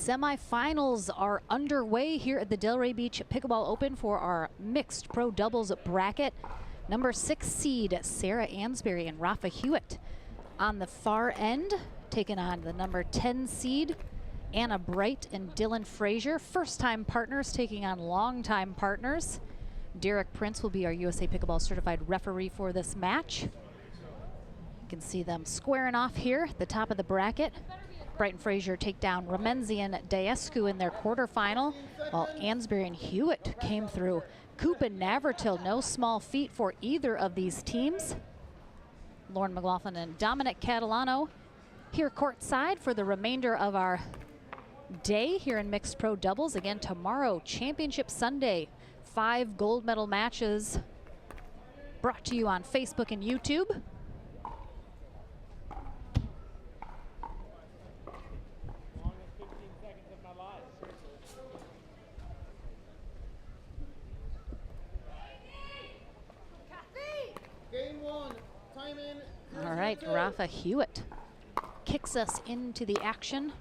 Semifinals are underway here at the Delray Beach Pickleball Open for our mixed pro doubles bracket. Number 6 seed Sarah Ansboury and Rafa Hewett on the far end, taking on the number 10 seed Anna Bright and Dylan Frazier. First-time partners taking on long-time partners. Derek Prince will be our USA Pickleball certified referee for this match. You can see them squaring off here at the top of the bracket. Bright and Frazier take down Ramenzi and Daescu in their quarterfinal, while Ansboury and Hewett came through. Coop and Navratil, no small feat for either of these teams. Lauren McLaughlin and Dominic Catalano here courtside for the remainder of our day here in mixed pro doubles. Again, tomorrow, Championship Sunday, 5 gold medal matches brought to you on Facebook and YouTube. All right, Rafa Hewett kicks us into the action.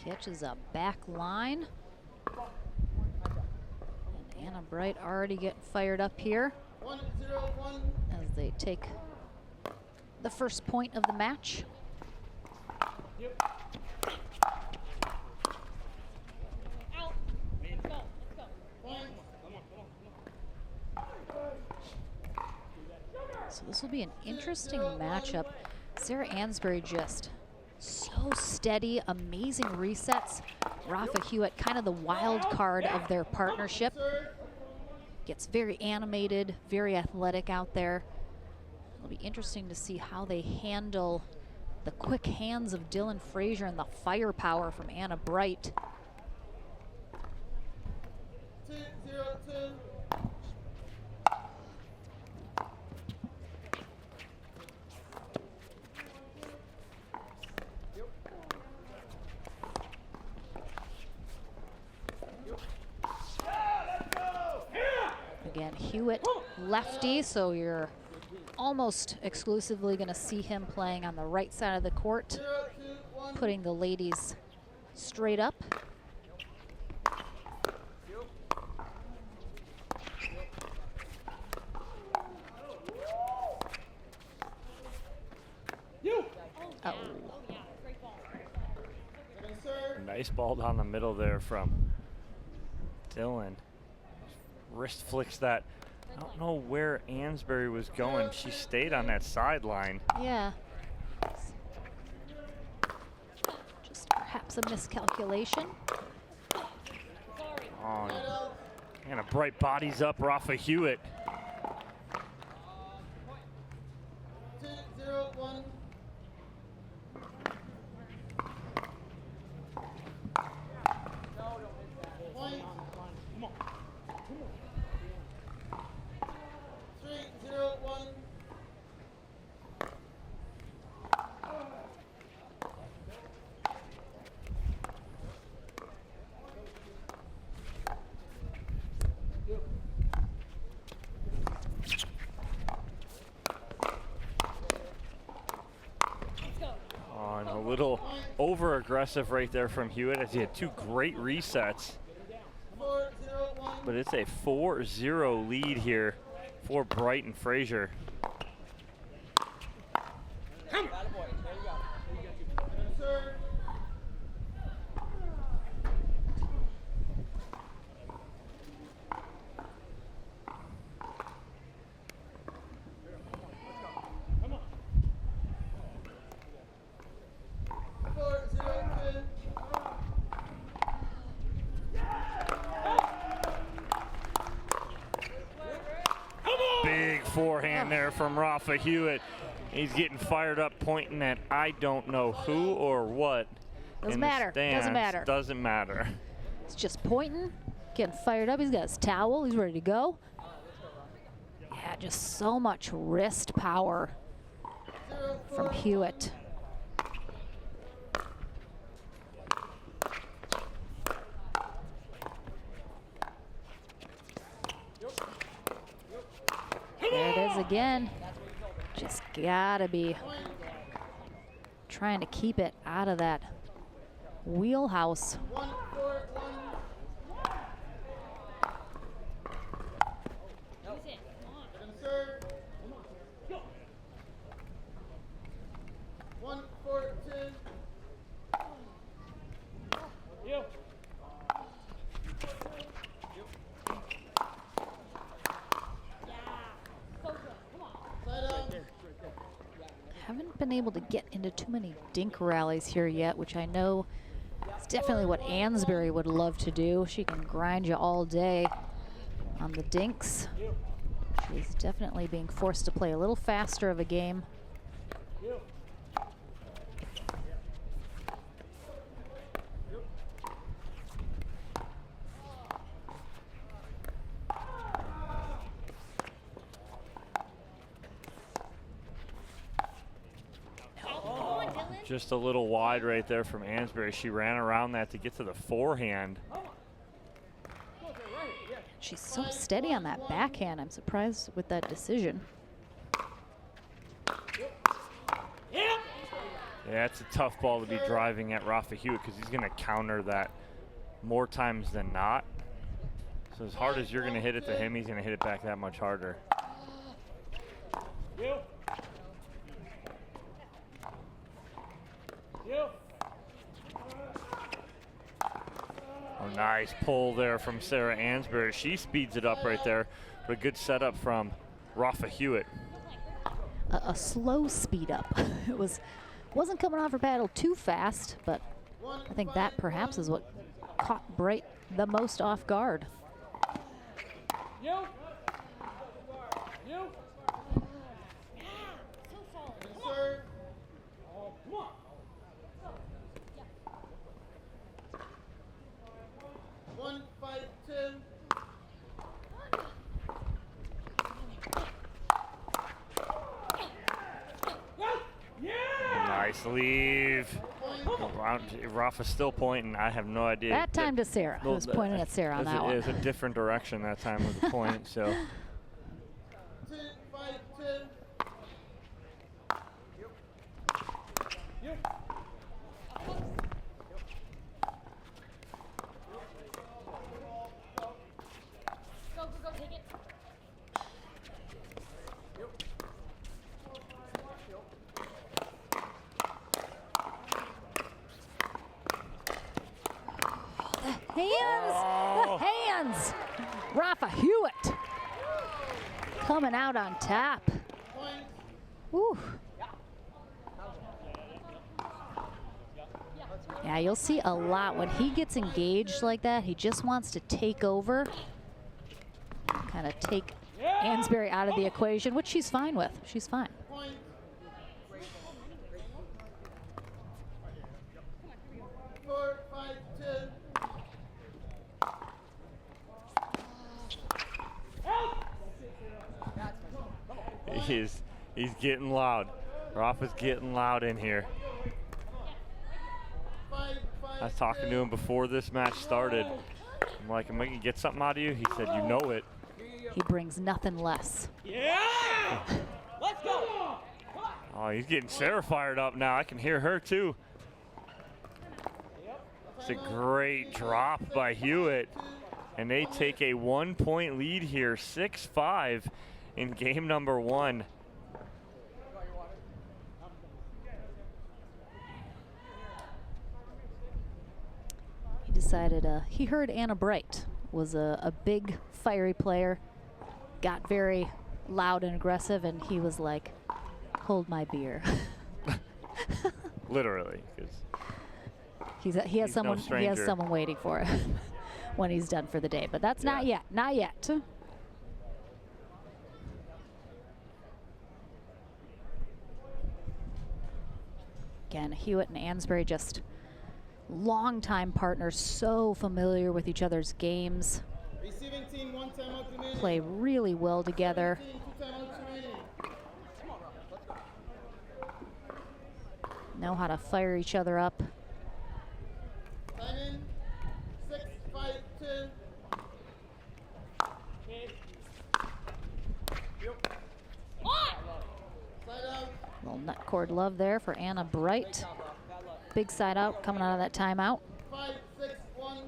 Catches a back line. And Anna Bright already getting fired up here as they take the first point of the match. So this will be an interesting matchup. Sarah Ansboury just so steady, amazing resets. Rafa Hewett, kind of the wild card of their partnership. Gets very animated, very athletic out there. It'll be interesting to see how they handle the quick hands of Dylan Frazier and the firepower from Anna Bright. 2-0-2. Again, Hewett lefty, so you're almost exclusively going to see him playing on the right side of the court, putting the ladies straight up. Oh. Nice ball down the middle there from Dylan. Wrist flicks that. I don't know where Ansboury was going. She stayed on that sideline. Yeah. Just perhaps a miscalculation. Oh, and a Bright bodies up Rafa Hewett. 2-0-1. And a little over aggressive right there from Hewett as he had 2 great resets. But it's a 4-0 lead here for Bright and Frazier. forehand there from Rafa Hewett. He's getting fired up, pointing at I don't know who or what. Doesn't matter. Doesn't matter. Doesn't matter. He's just pointing, getting fired up. He's got his towel. He's ready to go. Yeah, just so much wrist power from Hewett. There it is again. Just gotta be trying to keep it out of that wheelhouse. 1-4-1. Serve. 1-4-2. Haven't been able to get into too many dink rallies here yet, which I know is definitely what Ansboury would love to do. She can grind you all day on the dinks. She's definitely being forced to play a little faster of a game. Just a little wide right there from Ansboury. She ran around that to get to the forehand. She's so steady on that backhand. I'm surprised with that decision. Yeah, it's a tough ball to be driving at Rafa Hewett because he's going to counter that more times than not. So as hard as you're going to hit it to him, he's going to hit it back that much harder. Oh, nice pull there from Sarah Ansboury. She speeds it up right there. But a good setup from Rafa Hewett. A slow speed up. It wasn't coming off her paddle too fast, but I think that perhaps is what caught Bright the most off guard. Serve. 1-5-2. Nice leave. Rafa's still pointing. I have no idea. That time to Sarah. I was pointing at Sarah on that one. It was a different direction that time with the point. So 2-5-2. The hands! Rafa Hewett coming out on top. Ooh. Yeah, you'll see a lot when he gets engaged like that. He just wants to take over, kind of take Ansboury out of the equation, which she's fine with. She's fine. Point. 4-5-2. He's getting loud. Rafa's getting loud in here. I was talking to him before this match started. I'm like, am I gonna get something out of you? He said, you know it. He brings nothing less. Yeah! Let's go! Oh, he's getting Sarah fired up now. I can hear her too. It's a great drop by Hewett. And they take a 1-point lead here, 6-5 in game number 1. He decided, he heard Anna Bright was a big, fiery player, got very loud and aggressive, and he was like, hold my beer. Literally, because he has someone waiting for him when he's done for the day, but that's not yet. Again, Hewett and Ansboury just longtime partners, so familiar with each other's games. Receiving team, 1 timeout remaining. Play really well together. Team, 2 timeouts remaining. Know how to fire each other up. Time in. 6, 5, 2. Side out. Little nut cord love there for Anna Bright. Big side out coming out of that timeout. 5, 6, 1.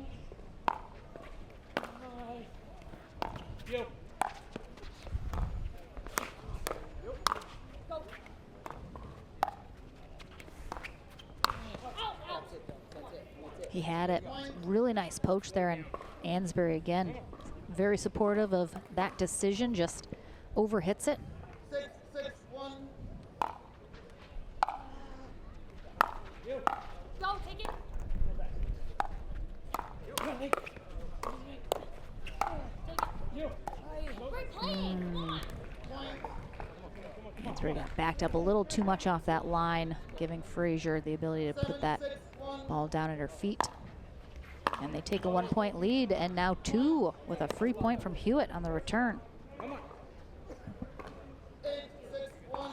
He had it. Really nice poach there, and Ansboury again, very supportive of that decision, just overhits it. 6, 6, 1. Go, take it. Great play. Ansboury got backed up a little too much off that line, giving Frazier the ability to put that ball down at her feet. And they take a 1-point lead, and now 2 with a free point from Hewett on the return. 8, 6, 1.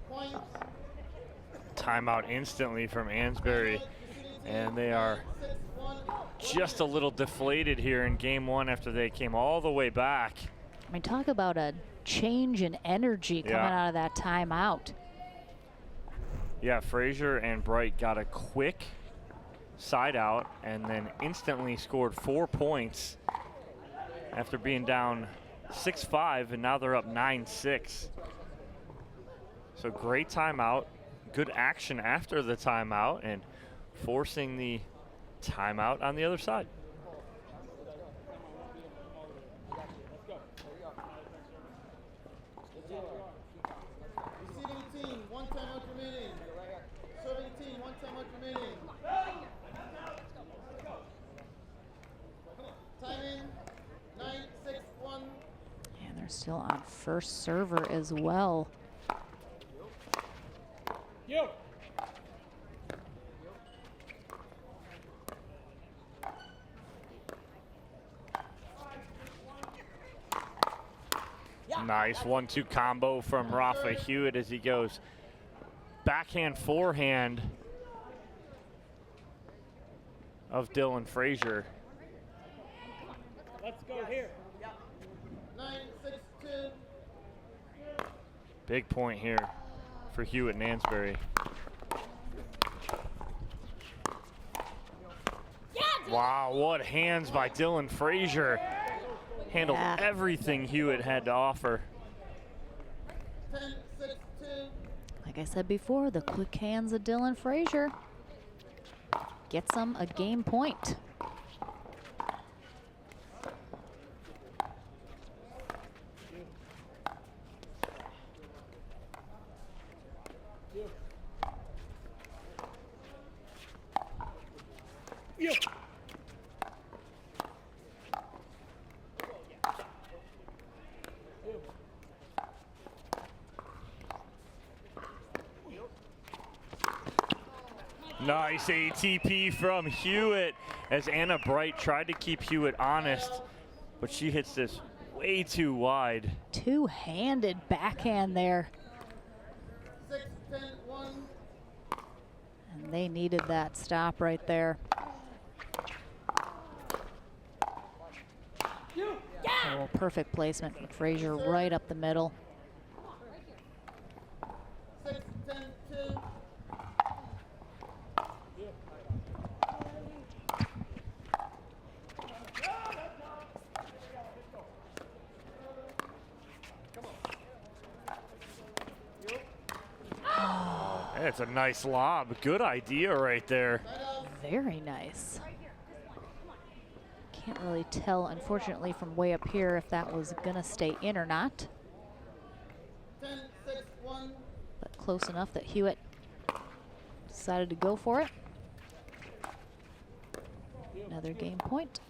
Point. Timeout instantly from Ansboury, and they are 6, 1. just a little deflated here in game 1 after they came all the way back. I mean, talk about a change in energy coming Yeah. out of that timeout. Yeah, Frazier and Bright got a quick side out and then instantly scored 4 points after being down 6-5, and now they're up 9-6. So great timeout, good action after the timeout, and forcing the timeout on the other side. Receiving team, 1 timeout remaining. Serving team, 1 timeout remaining. Time in. 9, 6, 1. And they're still on first server as well. Nice 1-2 combo from Rafa Hewett as he goes backhand, forehand of Dylan Frazier. Let's go here. 9, 6, 2. Big point here for Hewett and Ansboury. Wow, what hands by Dylan Frazier. Handled Yeah. everything Hewett had to offer. 10, 6, 2. Like I said before, the quick hands of Dylan Frazier gets them a game point. Nice ATP from Hewett as Anna Bright tried to keep Hewett honest, but she hits this way too wide. Two-handed backhand there. 6, 10, 1. And they needed that stop right there. Oh, perfect placement from Frazier right up the middle. 6, 10, 2. It's a nice lob. Good idea right there. Very nice. Can't really tell, unfortunately, from way up here if that was gonna stay in or not. 10, 6, 1. But close enough that Hewett decided to go for it. Another game point.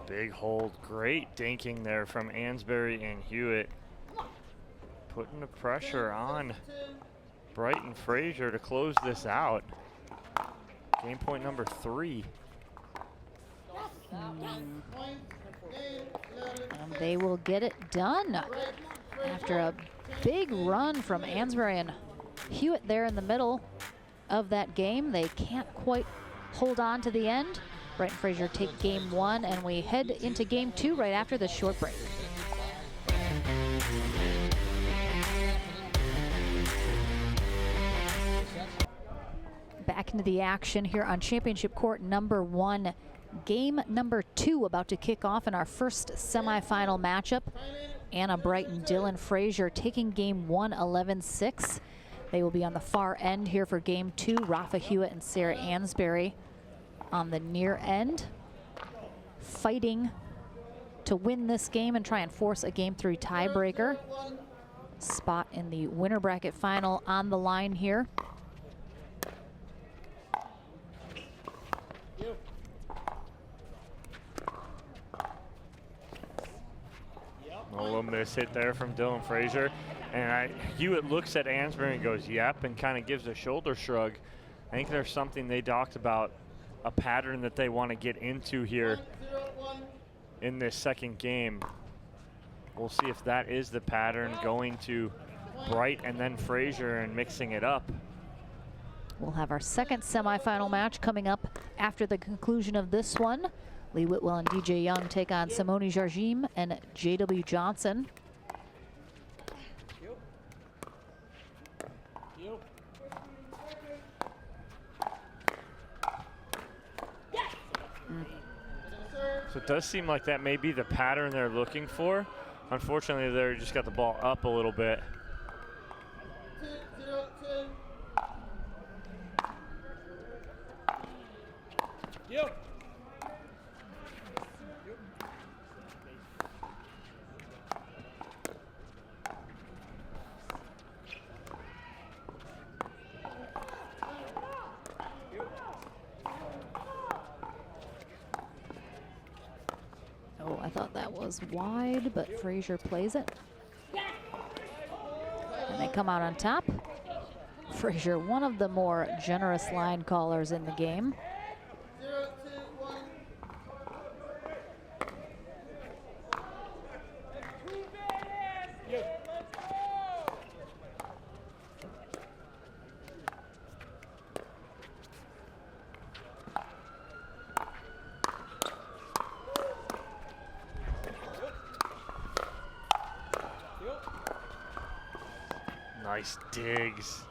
Big hold, great dinking there from Ansboury and Hewett. Putting the pressure on Brighton Frazier to close this out. Game point number 3. And they will get it done after a big run from Ansboury and Hewett there in the middle of that game. They can't quite hold on to the end. Brighton Frazier take game 1, and we head into game 2 right after this short break. Back into the action here on championship court number 1. Game number 2 about to kick off in our first semifinal matchup. Anna Brighton, Dylan Frazier taking game 1, 11-6. They will be on the far end here for game 2. Rafa Hewett and Sarah Ansboury on the near end, fighting to win this game and try and force a game 3 tiebreaker. Spot in the winner bracket final on the line here. A little miss hit there from Dylan Frazier. And Hewett looks at Ansboury and goes, yep, and kind of gives a shoulder shrug. I think there's something they talked about, a pattern that they want to get into here in this second game. We'll see if that is the pattern, going to Bright and then Frazier and mixing it up. We'll have our second semifinal match coming up after the conclusion of this one. Lee Whitwell and DJ Young take on Simone Jargim and JW Johnson. So it does seem like that may be the pattern they're looking for. Unfortunately, they just got the ball up a little bit. Oh, I thought that was wide, but Frazier plays it. And they come out on top. Frazier, one of the more generous line callers in the game. Nice digs.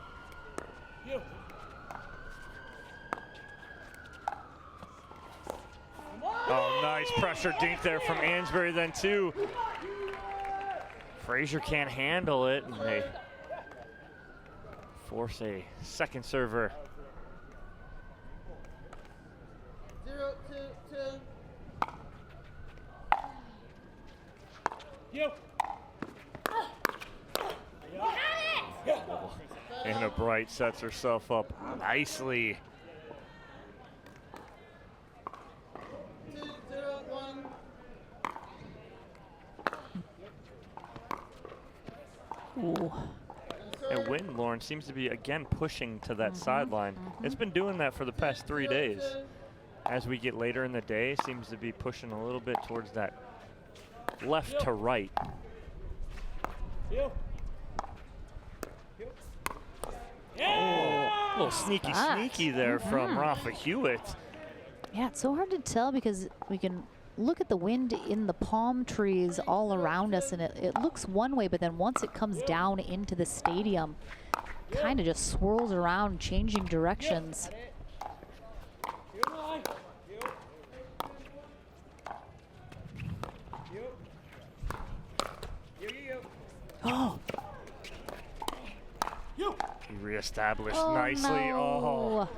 Oh, nice pressure dink there from Ansboury then too. Frazier can't handle it, and they force a second server. 0-2-2. Anna Bright sets herself up nicely. 2-0-1. Ooh. And Wynn Lawrence seems to be again pushing to that sideline. It's been doing that for the past 3 days. As we get later in the day, seems to be pushing a little bit towards that left to right. Oh, a little sneaky there from Rafa Hewett. Yeah, it's so hard to tell because we can look at the wind in the palm trees all around us, and it looks one way, but then once it comes down into the stadium, kind of just swirls around, changing directions. Oh. He reestablished Oh, nicely. no. Oh.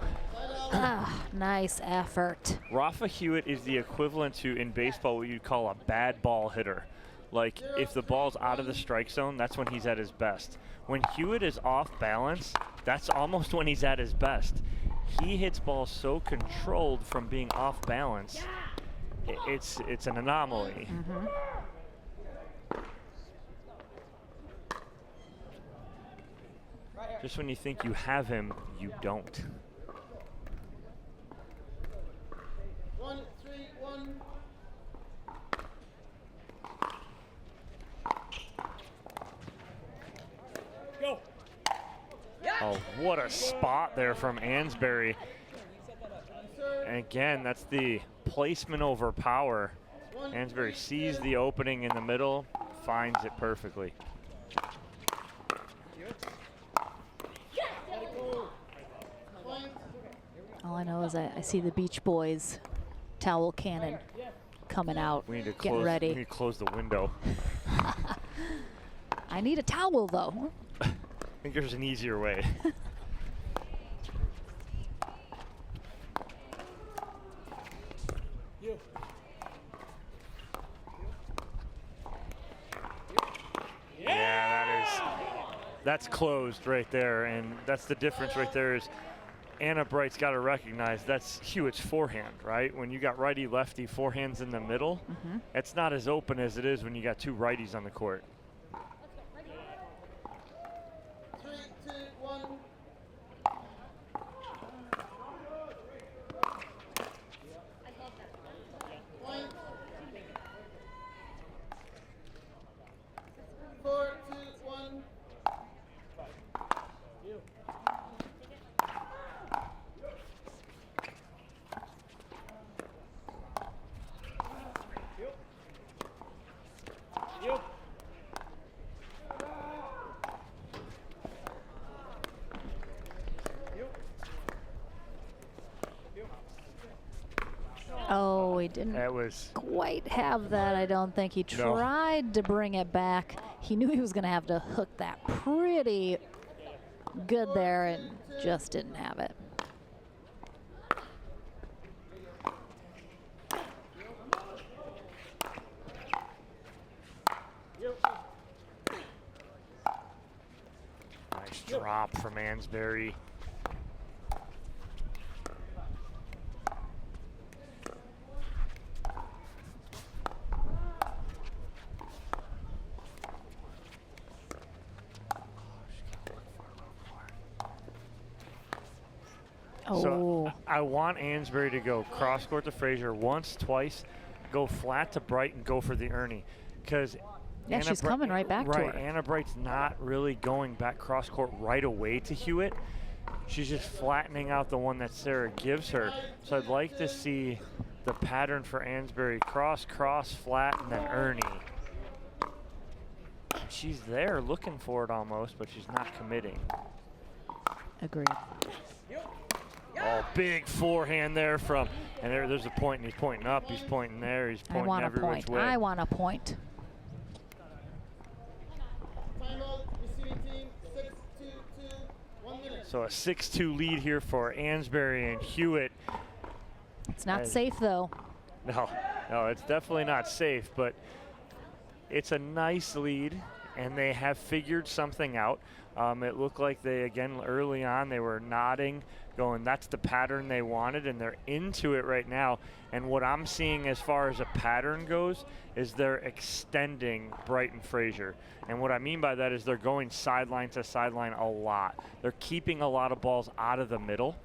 Ah, nice effort. Rafa Hewett is the equivalent to, in baseball, what you'd call a bad ball hitter. Like, if the ball's out of the strike zone, that's when he's at his best. When Hewett is off balance, that's almost when he's at his best. He hits balls so controlled from being off balance. it's an anomaly. Mm-hmm. Just when you think you have him, you don't. 1-3-1. Go. Oh, what a spot there from Ansboury. And again, that's the placement over power. Ansboury sees the opening in the middle, finds it perfectly. All I know is I see the Beach Boys towel cannon coming out, We need to getting close, ready. We need to close the window. I need a towel, though. I think there's an easier way. That's closed right there, and that's the difference right there is Anna Bright's got to recognize that's Hewett's forehand, right? When you got righty-lefty forehands in the middle, it's not as open as it is when you got two righties on the court. 3, 2, 1. Point. 4, 2, 1. Oh, he didn't That was quite have that, I don't think. He tried to bring it back. He knew he was going to have to hook that pretty good there and just didn't have it. nice drop from Ansboury. So I want Ansboury to go cross court to Frazier once, twice, go flat to Bright and go for the Ernie. Because yeah, she's coming right back to her. Anna Bright's not really going back cross court right away to Hewett. She's just flattening out the one that Sarah gives her. So I'd like to see the pattern for Ansboury cross, flat, and then Ernie. She's there looking for it almost, but she's not committing. Agreed. Oh, big forehand there from, and there's a point, and he's pointing up, he's pointing there, he's pointing every which way. I want a point. Timeout, receiving team, 6-2-2, 1 minute. So a 6-2 lead here for Ansboury and Hewett. It's not safe, though. No, it's definitely not safe, but it's a nice lead, and they have figured something out. It looked like they, again, early on, they were nodding, going, that's the pattern they wanted, and they're into it right now. And what I'm seeing as far as a pattern goes is they're extending Bright and Frazier. And what I mean by that is they're going sideline to sideline a lot. They're keeping a lot of balls out of the middle.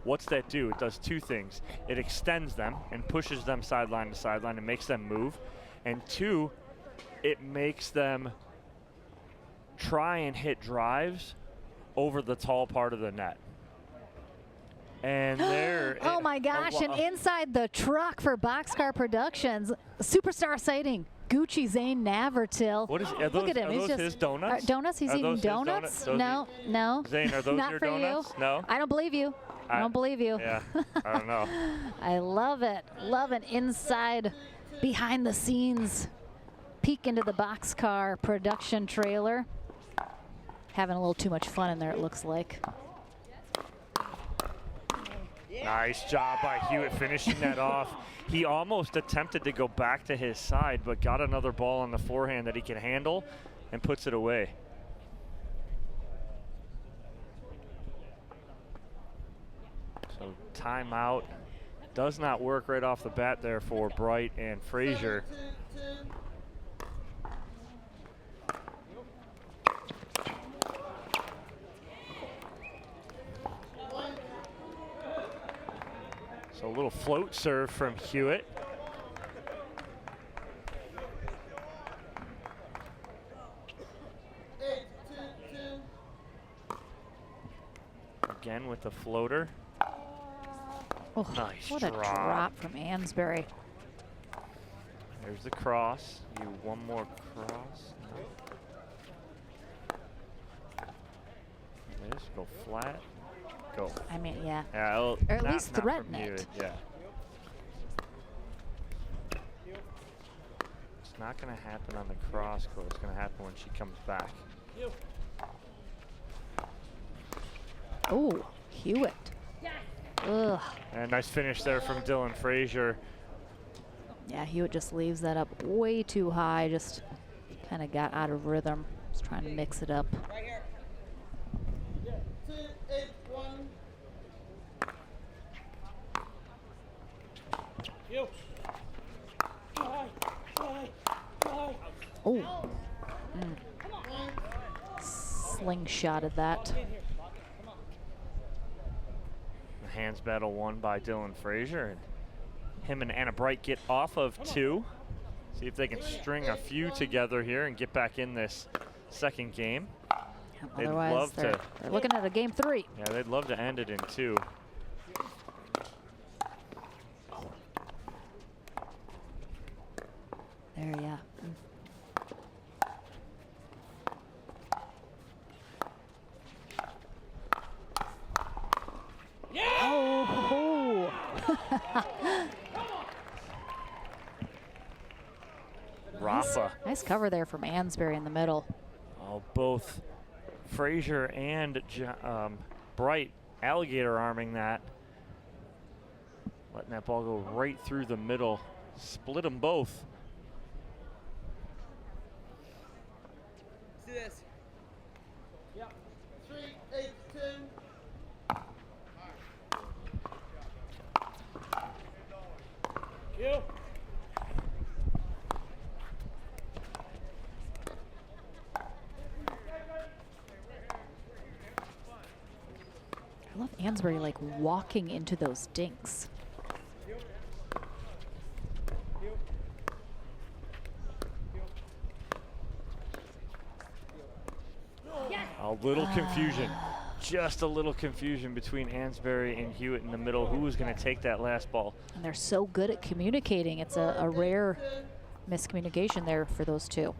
What's that do? It does two things. It extends them and pushes them sideline to sideline and makes them move. And two, it makes them try and hit drives over the tall part of the net. And there. Oh my gosh, and inside the truck for Boxcar Productions, superstar sighting, Gucci Zane Navertil. What is, Look at him. Are He's those just his donuts? Donuts? He's Are eating those his donuts? donuts? No. Zane, are those Not your for donuts? you. No? I don't believe you. I don't believe you. Yeah, I don't know. I love it. Love an inside, behind the scenes peek into the Boxcar production trailer. Having a little too much fun in there, it looks like. Nice job by Hewett finishing that off. He almost attempted to go back to his side, but got another ball on the forehand that he can handle and puts it away. So timeout does not work right off the bat there for Bright and Frazier. 7-2-2. So a little float serve from Hewett. Again with the floater. Oh, Nice what a drop. drop from Ansboury. There's the cross. You one more cross. No. This go flat. Go. I mean, yeah. Yeah, Or at not- least not from threaten Hewett, it. Yeah. It's not going to happen on the cross court. It's going to happen when she comes back. Oh, Hewett. Ugh. And nice finish there from Dylan Frazier. Yeah, Hewett just leaves that up way too high. Just kind of got out of rhythm. Just trying to mix it up. Right here. 2-8-1. Oh. Slingshotted that. The hands battle won by Dylan Frazier. And him and Anna Bright get off of 2. See if they can string a few together here and get back in this second game. They'd Otherwise, love they're looking at a game 3. Yeah, they'd love to end it in 2. There, yeah. Oh. Rafa. Nice cover there from Ansboury in the middle. Oh, both Frazier and Bright alligator arming that. Letting that ball go right through the middle. Split them both. See this. Yep. 3-8-2. You. I love Ansboury like walking into those dinks. A little confusion. Just a little confusion between Ansboury and Hewett in the middle. Who was going to take that last ball? And they're so good at communicating. It's a rare miscommunication there for those two.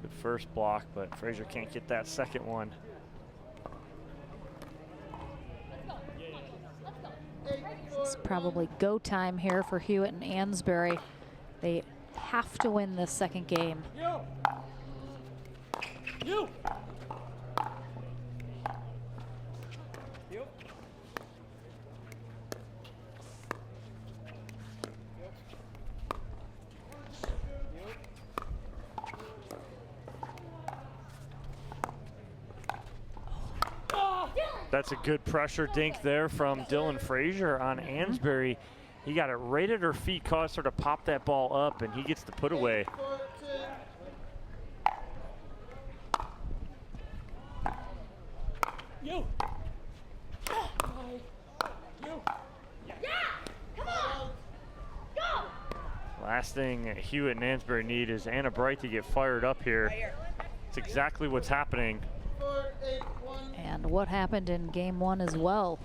Good first block, but Frazier can't get that second one. This is probably go time here for Hewett and Ansboury. They have to win this second game. You. That's a good pressure dink there from Dylan Frazier on Ansboury. He got it right at her feet, caused her to pop that ball up, and he gets the put away. You. Last thing Hewett and Ansboury need is Anna Bright to get fired up here. It's exactly what's happening. 4-8-1. And what happened in game 1 as well.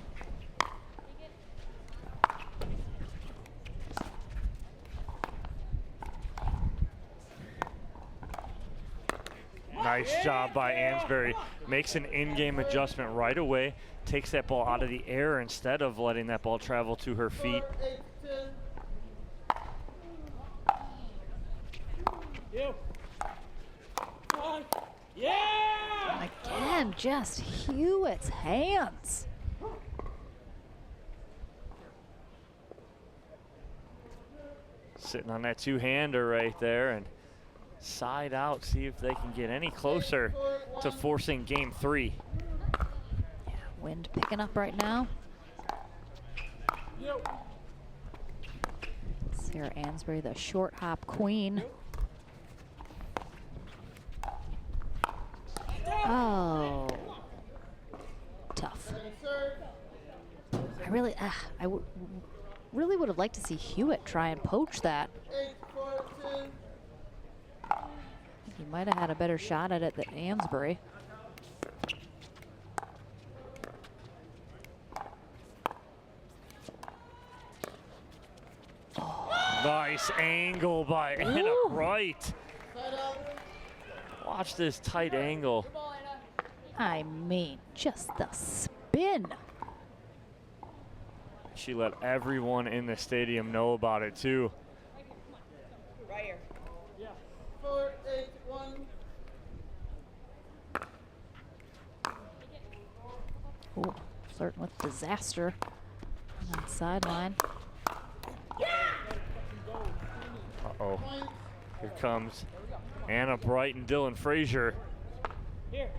Nice job by Ansboury. Makes an in-game adjustment right away. Takes that ball out of the air instead of letting that ball travel to her feet. 4-8-2. You. Yeah! Again, just Hewett's hands. Sitting on that two-hander right there and side out, see if they can get any closer to forcing game 3. Yeah, wind picking up right now. Sarah Ansboury, the short hop queen. Oh, tough. I really would have liked to see Hewett try and poach that. I think he might have had a better shot at it than Ansboury. Nice angle by Anna Bright. Watch this tight angle. I mean, just the spin. She let everyone in the stadium know about it too. Right here. 4-8-1. Oh, flirting with disaster on the sideline. Uh-oh. Here comes Anna Bright and Dylan Frazier. Here.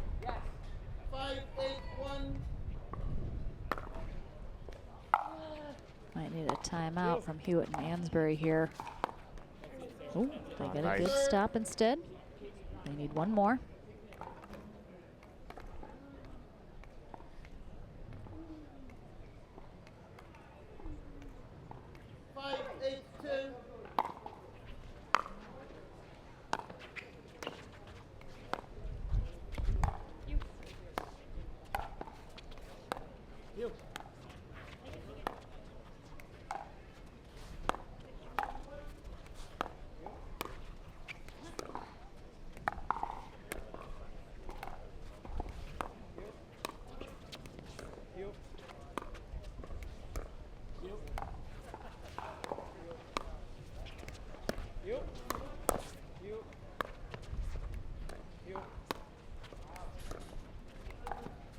5-8-1. Might need a timeout from Hewett and Ansboury here. Oh, they get a Nice. good stop instead. They need one more.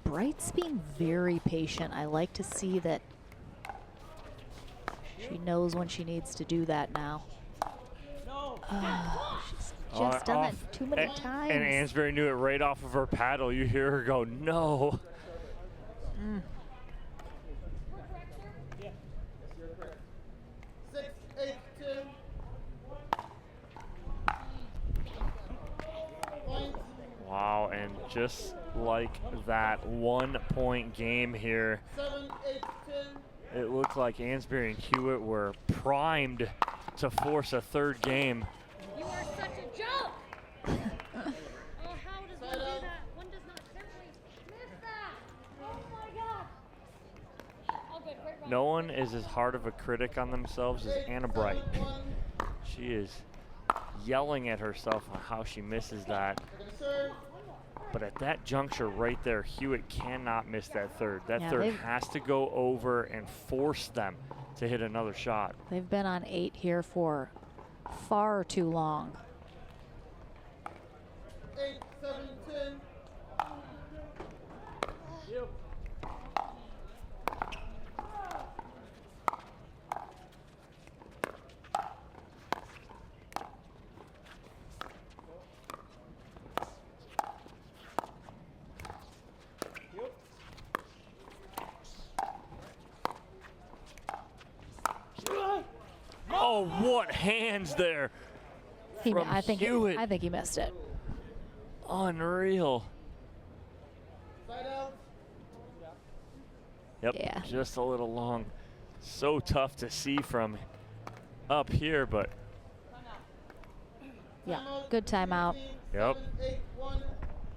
Bright's being very patient. I like to see that she knows when she needs to do that now. She's just done that too many times. And Ansboury knew it right off of her paddle. You hear her go, no. Mm. 6-8-2. Wow, and just like that 1-point game here, 7-8-2. it looked like Ansboury and Hewett were primed to force a third game. You are such a joke! Oh, how does one do that? One does not simply miss that! Oh my god! All good, great run. No one is as hard of a critic on themselves as Anna Bright. She is yelling at herself on how she misses that. But at that juncture right there, Hewett cannot miss that third. That Yeah, third has to go over and force them to hit another shot. They've been on 8 here for far too long. 8-7-2. Oh, what hands there from I think Hewett. he missed it. Unreal. Side out. Yep, Yeah. just a little long. So tough to see from up here, but Yeah, good timeout. Yep. 7-8-1.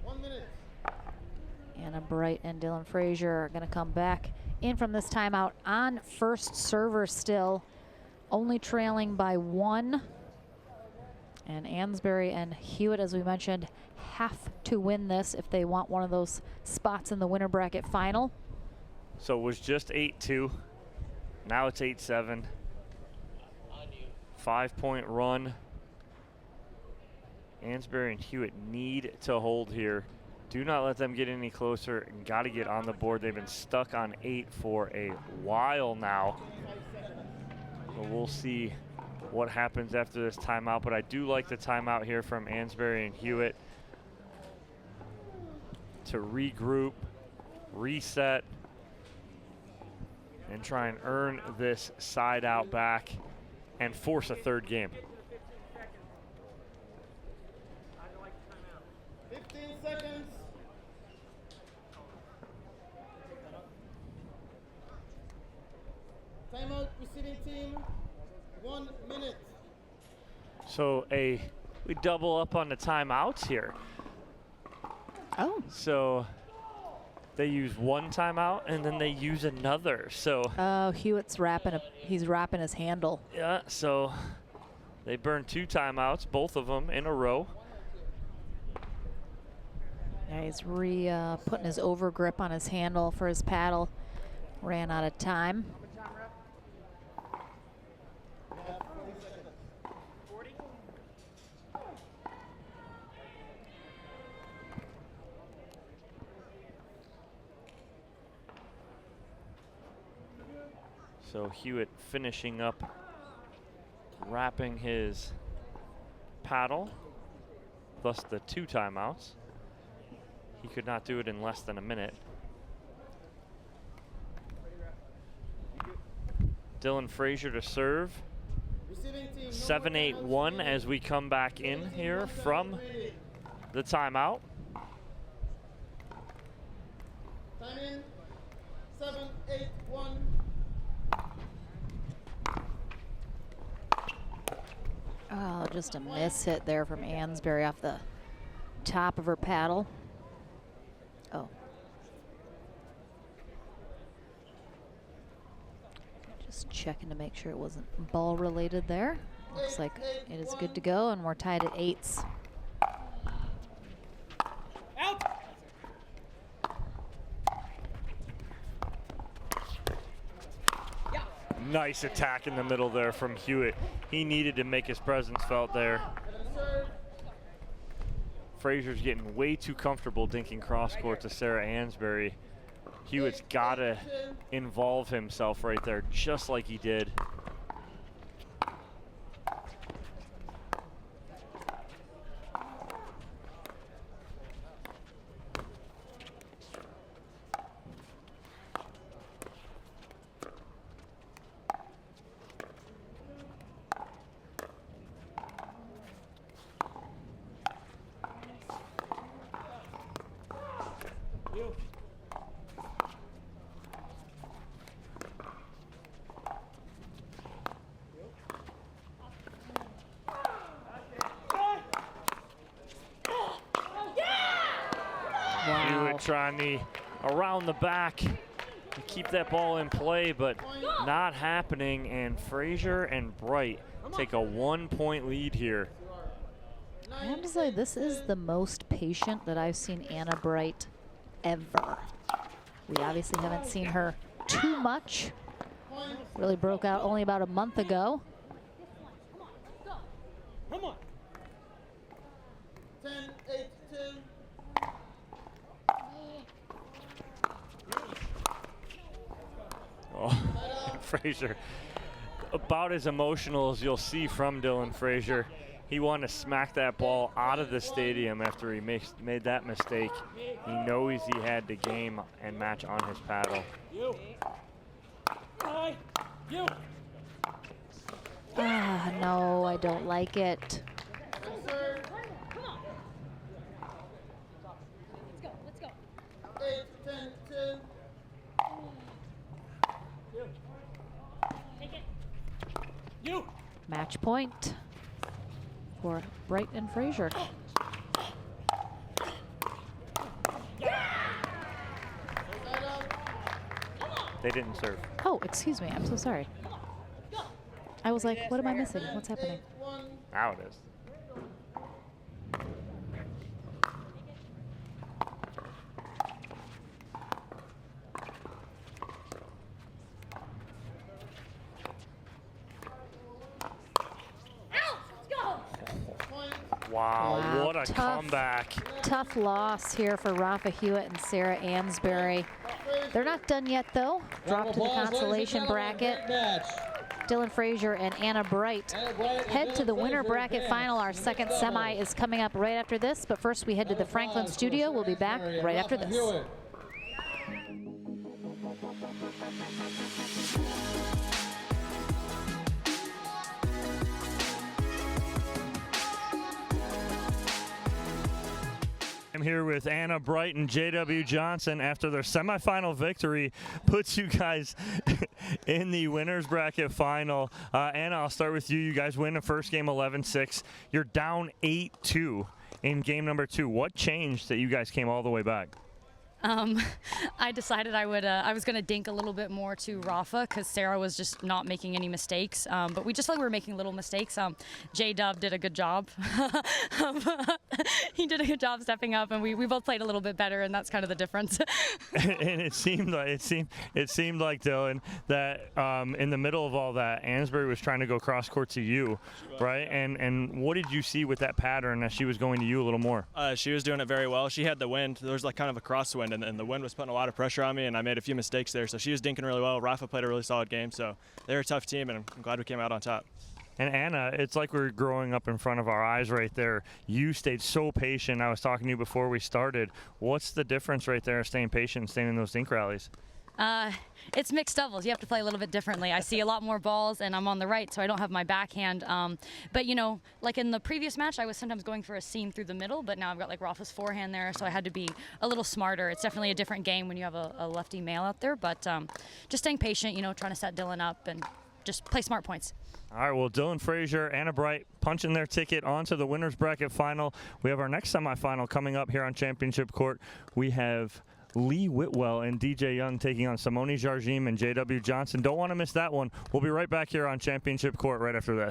1 minute. Anna Bright and Dylan Frazier are going to come back in from this timeout on first server still, only trailing by 1. And Ansboury and Hewett, as we mentioned, have to win this if they want one of those spots in the winner bracket final. so it was just 8-2. Now it's 8-7. 5-point run. Ansboury and Hewett need to hold here. Do not let them get any closer and got to get on the board. They've been stuck on 8 for a while now. So we'll see what happens after this timeout, but I do like the timeout here from Ansboury and Hewett to regroup, reset, and try and earn this side out back and force a third game. 15 seconds. Timeout, receiving team, 1 minute. So we double up on the timeouts here. Oh. So they use one timeout and then they use another. So Hewett's he's wrapping his handle. yeah, so they burn 2 timeouts, both of them in a row. Yeah, he's putting his over grip on his handle for his paddle. Ran out of time. So Hewett finishing up wrapping his paddle, thus the 2 timeouts. He could not do it in less than a minute. Dylan Frazier to serve. 7-8-1 as we come back in here from the timeout. Time in, 7-8-1. Oh, just a miss hit there from Ansboury off the top of her paddle. Oh. Just checking to make sure it wasn't ball related there. Looks like it is good to go, and we're tied at 8s. Out! Nice attack in the middle there from Hewett. He needed to make his presence felt there. Frazier's getting way too comfortable dinking cross court to Sarah Ansboury. Hewett's got to involve himself right there, just like he did. Hewett trying around the back to keep that ball in play, but not happening. And Frazier and Bright take a 1-point lead here. I have to say, this is the most patient that I've seen Anna Bright ever. We obviously haven't seen her too much. Really broke out only about a month ago. Come on. 10-8-2. Oh, Frazier, about as emotional as you'll see from Dylan Frazier. He wanted to smack that ball out of the stadium after he made that mistake. He knows he had the game and match on his paddle. Ah, no, I don't like it. Let's go. 8-10-2. Take it. Match point for Bright and Frazier. They didn't serve. Oh, excuse me, I'm so sorry. I was like, what am I missing? What's happening? Now it is. Wow, what a comeback. Tough loss here for Rafa Hewett and Sarah Ansboury. They're not done yet, though. Drop to the consolation bracket. Dylan Frazier and Anna Bright head to the winner bracket final. Our second semi is coming up right after this, but first we head to the Franklin studio. We'll be back right after this. I'm here with Anna Bright and J.W. Johnson after their semifinal victory puts you guys in the winners bracket final. Anna, I'll start with you. You guys win the first game 11-6. You're down 8-2 in game number 2. What changed that you guys came all the way back? I decided I was going to dink a little bit more to Rafa because Sarah was just not making any mistakes. But we just like we were making little mistakes. J-Dub did a good job. He did a good job stepping up, and we both played a little bit better, and that's kind of the difference. And it seemed like Dylan that in the middle of all that, Ansboury was trying to go cross court to you, right? And what did you see with that pattern as she was going to you a little more? She was doing it very well. She had the wind. There was like kind of a crosswind, and the wind was putting a lot of pressure on me, and I made a few mistakes there. So she was dinking really well. Rafa played a really solid game, so they're a tough team, and I'm glad we came out on top. And Anna, it's like we're growing up in front of our eyes right there. You stayed so patient. I was talking to you before we started. What's the difference right there, staying patient and staying in those dink rallies? It's mixed doubles. You have to play a little bit differently. I see a lot more balls, and I'm on the right, so I don't have my backhand. But, you know, like in the previous match, I was sometimes going for a seam through the middle, but now I've got, like, Rafa's forehand there, so I had to be a little smarter. It's definitely a different game when you have a lefty male out there, but just staying patient, you know, trying to set Dylan up and just play smart points. All right, well, Dylan Frazier, Anna Bright punching their ticket onto the winners bracket final. We have our next semifinal coming up here on Championship Court. We have Lee Whitwell and DJ Young taking on Simone Jarjim and J.W. Johnson. Don't want to miss that one. We'll be right back here on Championship Court right after this.